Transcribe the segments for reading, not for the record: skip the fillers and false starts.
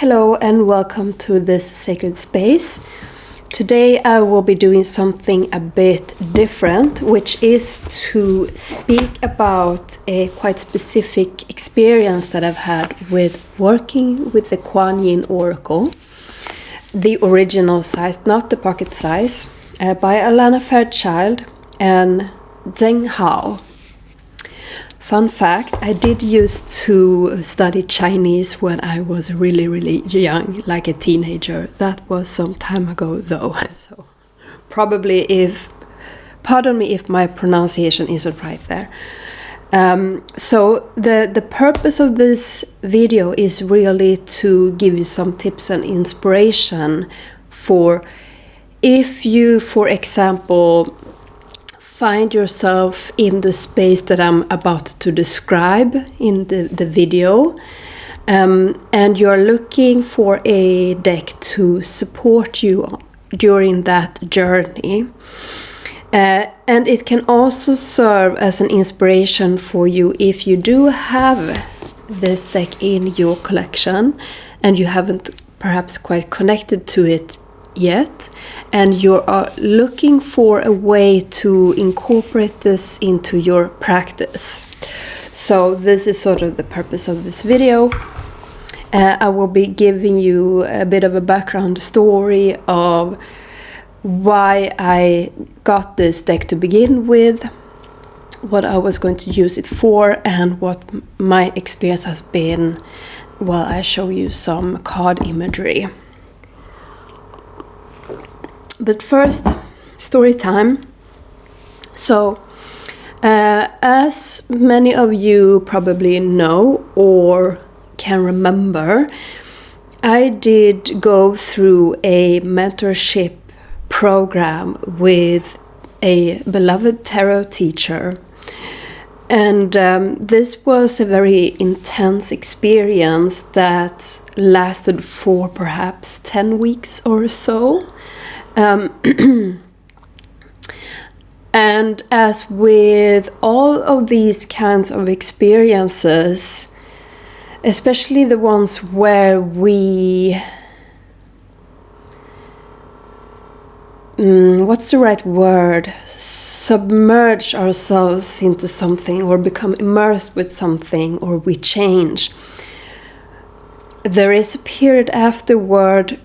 Hello and welcome to this sacred space. Today I will be doing something a bit different, which is to speak about a quite specific experience that I've had with working with the Kuan Yin Oracle, the original size, not the pocket size, by Alana Fairchild and Zheng Hao. Fun fact, I did used to study Chinese when I was really young, like a teenager. That was some time ago though, so pardon me if my pronunciation isn't right there. So the purpose of this video is really to give you some tips and inspiration for if you, for example, find yourself in the space that I'm about to describe in the video, and you're looking for a deck to support you during that journey. And it can also serve as an inspiration for you if you do have this deck in your collection and you haven't perhaps quite connected to it yet, and you're looking for a way to incorporate this into your practice. So this is sort of the purpose of this video. I will be giving you a bit of a background story of why I got this deck to begin with, what I was going to use it for, and what my experience has been while I show you some card imagery. But first, story time. So, as many of you probably know or can remember, I did go through a mentorship program with a beloved tarot teacher. And this was a very intense experience that lasted for perhaps 10 weeks or so. And as with all of these kinds of experiences, especially the ones where we what's the right word? Submerge ourselves into something or become immersed with something, or we change. There is a period afterward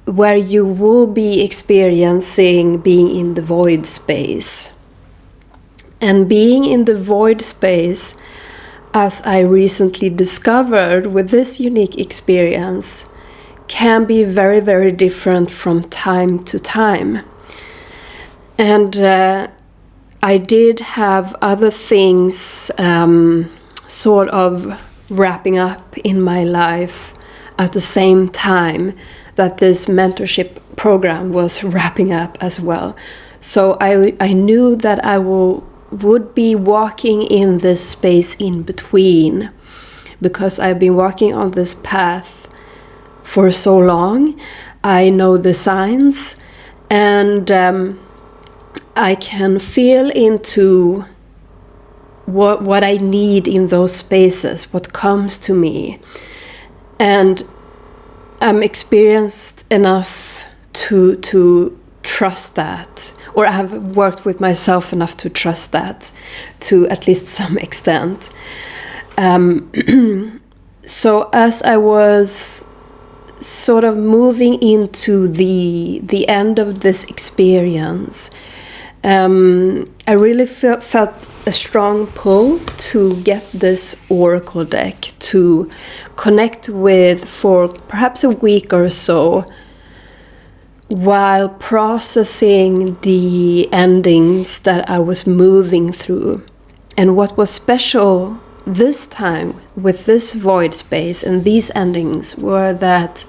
where you will be experiencing being in the void space. And being in the void space, as I recently discovered with this unique experience, can be very different from time to time. And I did have other things sort of wrapping up in my life at the same time that this mentorship program was wrapping up as well. So I knew that I would be walking in this space in between, because I've been walking on this path for so long. I know the signs, and I can feel into what I need in those spaces, what comes to me. And I'm experienced enough to trust that, or I have worked with myself enough to trust that to at least some extent. So as I was sort of moving into the end of this experience, I really felt a strong pull to get this oracle deck to connect with for perhaps a week or so, while processing the endings that I was moving through. And what was special this time with this void space and these endings were that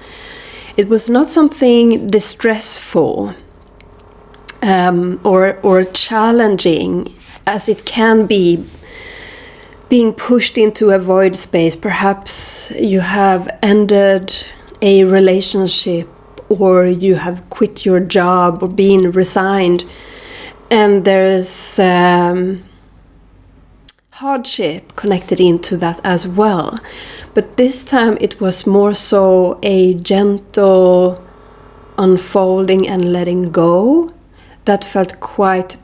it was not something distressful or challenging as it can be being pushed into a void space. Perhaps you have ended a relationship, or you have quit your job, or been resigned, and there's hardship connected into that as well. But this time it was more so a gentle unfolding and letting go that felt quite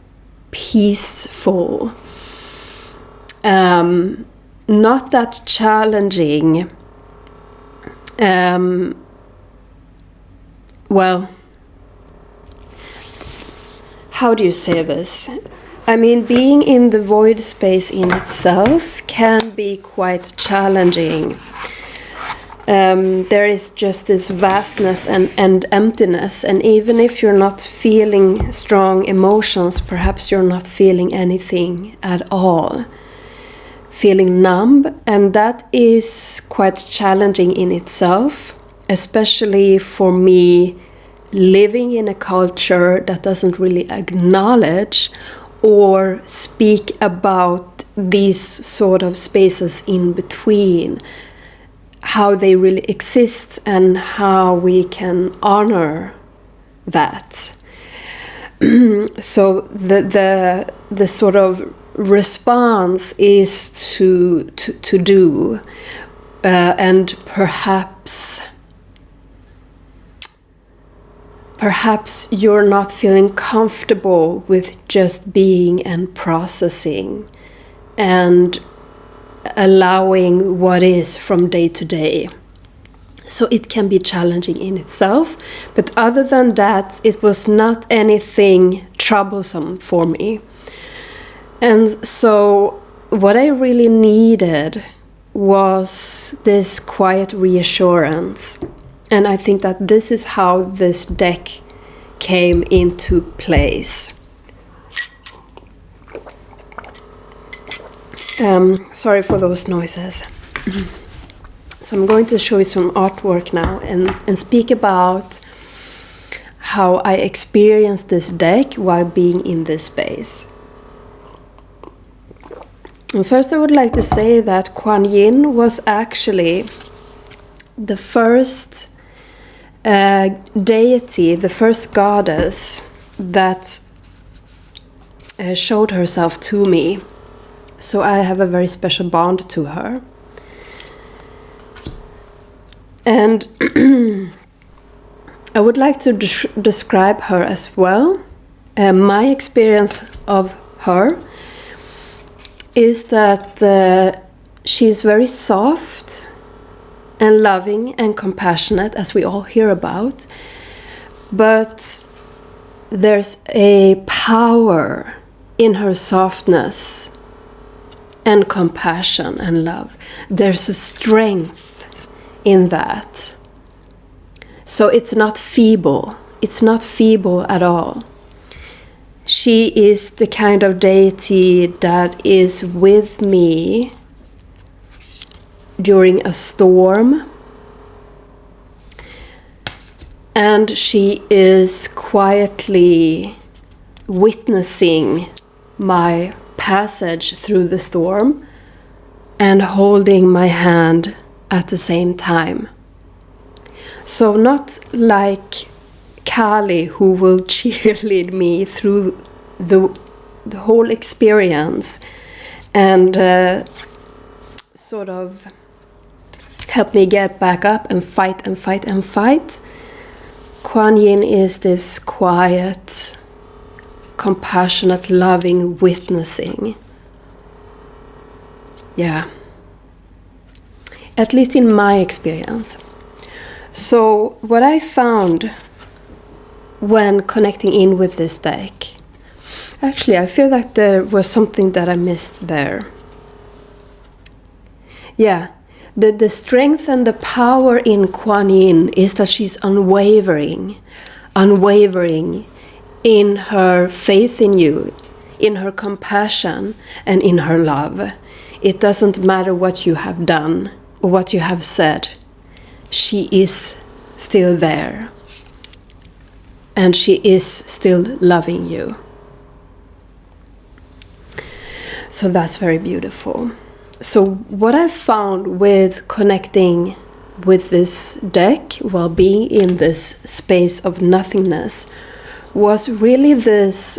peaceful. Not that challenging. Well, how do you say this? I mean, being in the void space in itself can be quite challenging. There is just this vastness and emptiness, and even if you're not feeling strong emotions, perhaps you're not feeling anything at all. Feeling numb, and that is quite challenging in itself, especially for me living in a culture that doesn't really acknowledge or speak about these sort of spaces in between, how they really exist and how we can honor that. So the sort of response is to do, and perhaps you're not feeling comfortable with just being and processing and allowing what is from day to day. So it can be challenging in itself, but other than that, it was not anything troublesome for me. And so what I really needed was this quiet reassurance. And I think that this is how this deck came into place. Sorry for those noises. So I'm going to show you some artwork now and speak about how I experienced this deck while being in this space. And first I would like to say that Kuan Yin was actually the first deity, the first goddess that showed herself to me. So I have a very special bond to her. And I would like to describe her as well. My experience of her is that she's very soft and loving and compassionate, as we all hear about. But there's a power in her softness and compassion and love. There's a strength in that. So it's not feeble. It's not feeble at all. She is the kind of deity that is with me during a storm. And she is quietly witnessing my passage through the storm and holding my hand at the same time. So not like Kali, who will cheerlead me through the whole experience and sort of help me get back up and fight and fight and fight. Kuan Yin is this quiet, compassionate, loving witnessing. Yeah. At least in my experience. So what I found when connecting in with this deck, actually I feel like there was something that I missed there. Yeah, the strength and the power in Kuan Yin is that she's unwavering in her faith in you, in her compassion and in her love. It doesn't matter what you have done or what you have said. She is still there. And she is still loving you. So that's very beautiful. So what I found with connecting with this deck while being in this space of nothingness was really this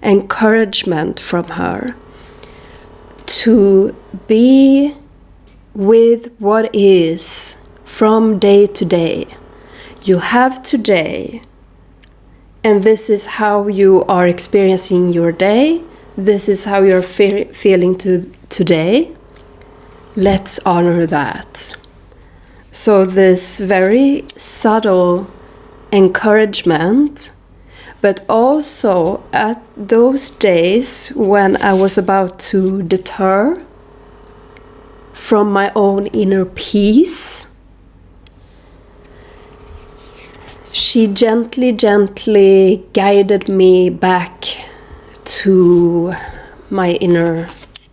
encouragement from her to be with what is from day to day. You have today, and this is how you are experiencing your day. This is how you're feeling today. Let's honor that. So this very subtle encouragement, but also at those days when I was about to deter from my own inner peace, she gently guided me back to my inner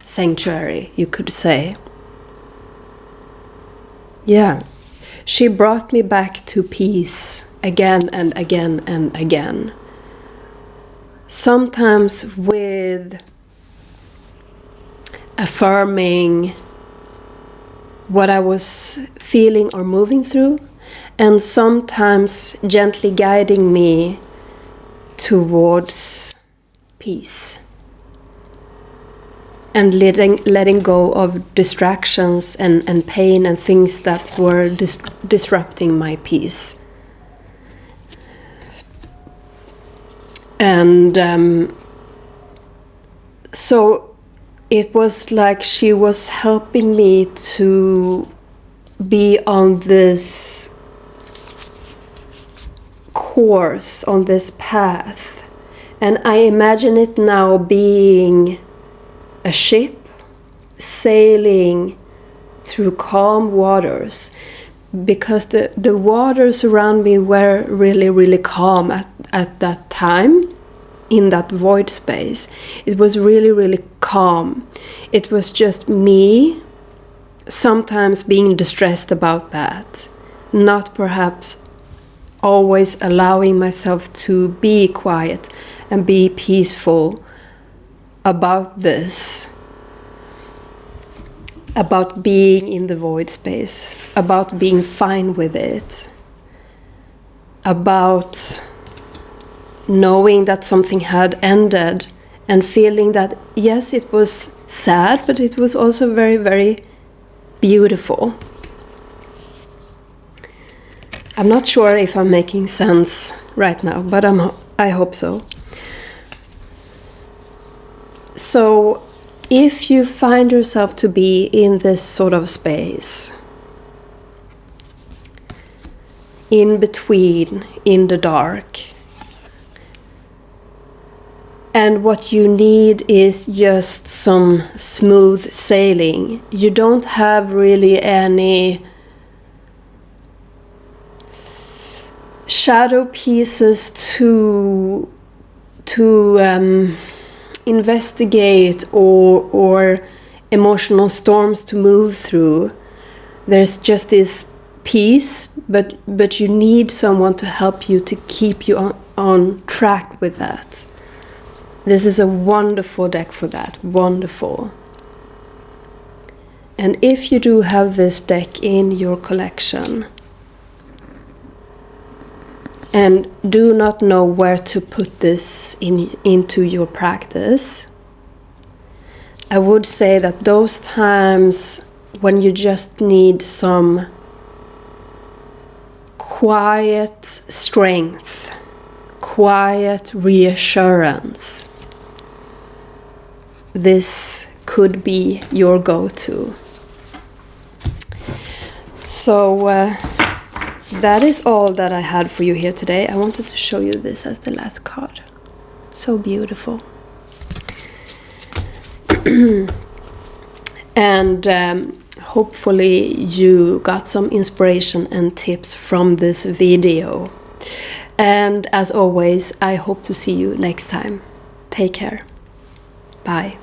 sanctuary, you could say. Yeah, she brought me back to peace again and again and again. Sometimes with affirming what I was feeling or moving through, and sometimes gently guiding me towards peace and letting go of distractions and pain and things that were disrupting my peace. And so it was like she was helping me to be on this course, on this path. And I imagine it now being a ship sailing through calm waters, because the waters around me were really calm at that time, in that void space. It was really calm. It was just me sometimes being distressed about that, not perhaps always allowing myself to be quiet and be peaceful about this, about being in the void space, about being fine with it, about knowing that something had ended and feeling that, yes, it was sad, but it was also very beautiful. I'm not sure if I'm making sense right now, but I hope so. So if you find yourself to be in this sort of space, in between, in the dark, and what you need is just some smooth sailing, you don't have really any shadow pieces to investigate or emotional storms to move through. There's just this peace, but you need someone to help you, to keep you on track with that. This is a wonderful deck for that. Wonderful. And if you do have this deck in your collection and do not know where to put this into your practice, I would say that those times when you just need some quiet strength, quiet reassurance, this could be your go-to. So that is all that I had for you here today. I wanted to show you this as the last card. So beautiful. And hopefully you got some inspiration and tips from this video. And as always, I hope to see you next time. Take care. Bye.